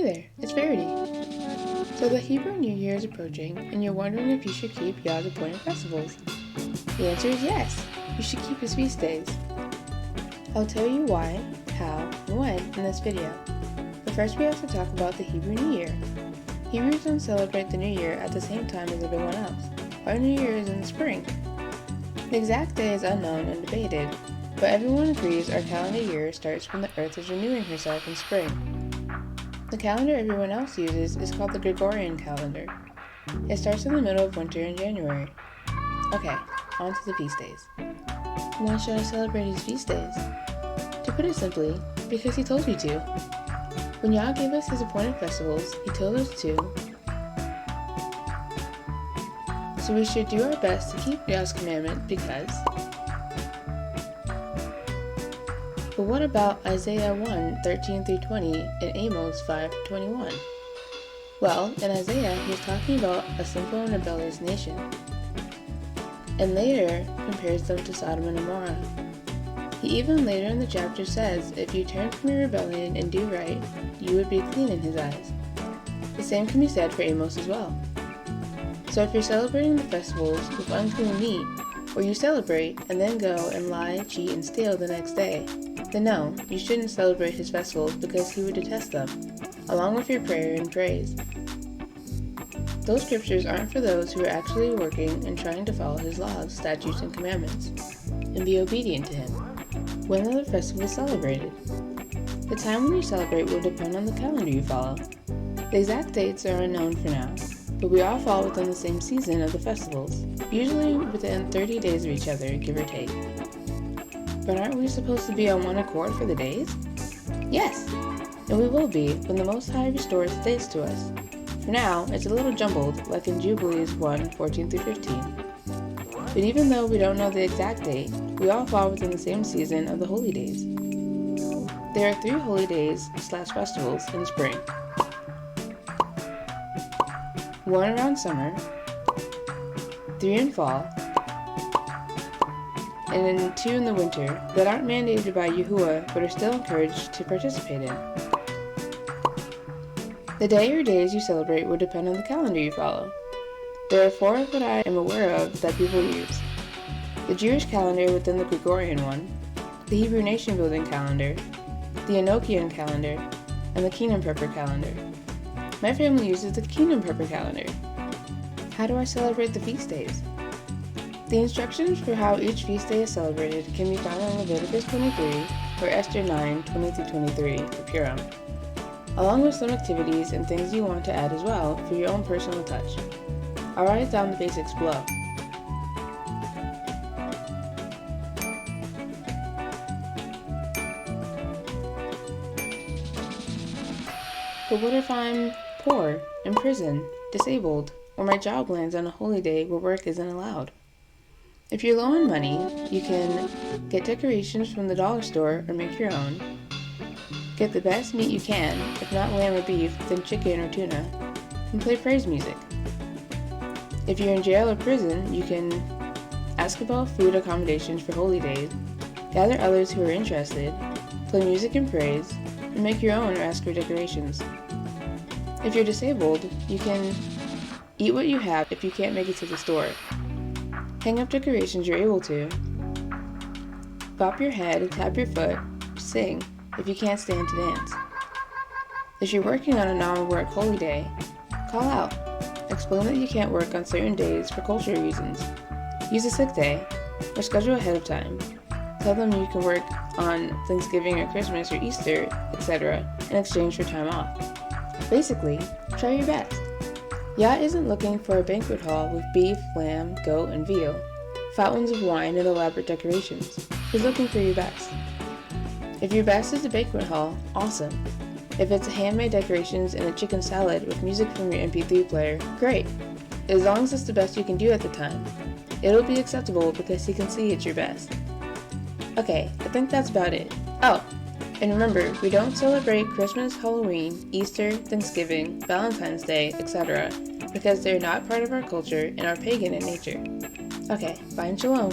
there, it's Verity. So the Hebrew New Year is approaching, and you're wondering if you should keep Yah's appointed festivals. The answer is yes, you should keep his feast days. I'll tell you why, how, and when in this video. But first we have to talk about the Hebrew New Year. Hebrews don't celebrate the New Year at the same time as everyone else. Our New Year is in the spring. The exact day is unknown and debated, but everyone agrees our calendar year starts when the Earth is renewing herself in spring. The calendar everyone else uses is called the Gregorian calendar. It starts in the middle of winter in January. Okay, on to the feast days. Why should I celebrate his feast days? To put it simply, because he told you to. When Yah gave us his appointed festivals, he told us to. So we should do our best to keep Yah's commandment because. But what about Isaiah 1:13-20 and Amos 5:21? Well, in Isaiah, he's talking about a sinful and rebellious nation, and later compares them to Sodom and Gomorrah. He even later in the chapter says, if you turn from your rebellion and do right, you would be clean in his eyes. The same can be said for Amos as well. So if you're celebrating the festivals with unclean meat, or you celebrate and then go and lie, cheat, and steal the next day, then no, you shouldn't celebrate his festivals because he would detest them, along with your prayer and praise. Those scriptures aren't for those who are actually working and trying to follow his laws, statutes, and commandments, and be obedient to him. When are the festivals celebrated? The time when you celebrate will depend on the calendar you follow. The exact dates are unknown for now, but we all fall within the same season of the festivals, usually within 30 days of each other, give or take. But aren't we supposed to be on one accord for the days? Yes, and we will be when the Most High restores the days to us. For now, it's a little jumbled, like in Jubilees 1:14-15. But even though we don't know the exact date, we all fall within the same season of the holy days. There are 3 holy days/festivals in spring. 1 around summer, 3 in fall, and then 2 in the winter that aren't mandated by Yahuah but are still encouraged to participate in. The day or days you celebrate will depend on the calendar you follow. There are 4 that I am aware of that people use. The Jewish calendar within the Gregorian one, the Hebrew nation building calendar, the Enochian calendar, and the Kingdom Prepper calendar. My family uses the Kingdom Prepper calendar. How do I celebrate the feast days? The instructions for how each feast day is celebrated can be found in Leviticus 23 or Esther 9:20-23 for Purim, along with some activities and things you want to add as well for your own personal touch. I'll write down the basics below. But what if I'm poor, in prison, disabled, or my job lands on a holy day where work isn't allowed? If you're low on money, you can get decorations from the dollar store or make your own. Get the best meat you can, if not lamb or beef, then chicken or tuna, and play praise music. If you're in jail or prison, you can ask about food accommodations for holy days, gather others who are interested, play music and praise, and make your own or ask for decorations. If you're disabled, you can eat what you have if you can't make it to the store. Hang up decorations you're able to. Bop your head, tap your foot, sing if you can't stand to dance. If you're working on a non-work holy day, call out. Explain that you can't work on certain days for cultural reasons. Use a sick day, or schedule ahead of time. Tell them you can work on Thanksgiving or Christmas or Easter, etc., in exchange for time off. Basically, try your best. Yah isn't looking for a banquet hall with beef, lamb, goat, and veal, fountains of wine, and elaborate decorations. He's looking for your best. If your best is a banquet hall, awesome. If it's handmade decorations and a chicken salad with music from your MP3 player, great. As long as it's the best you can do at the time, it'll be acceptable because he can see it's your best. Okay, I think that's about it. Oh, and remember, we don't celebrate Christmas, Halloween, Easter, Thanksgiving, Valentine's Day, etc. because they're not part of our culture and are pagan in nature. Okay, bye and shalom.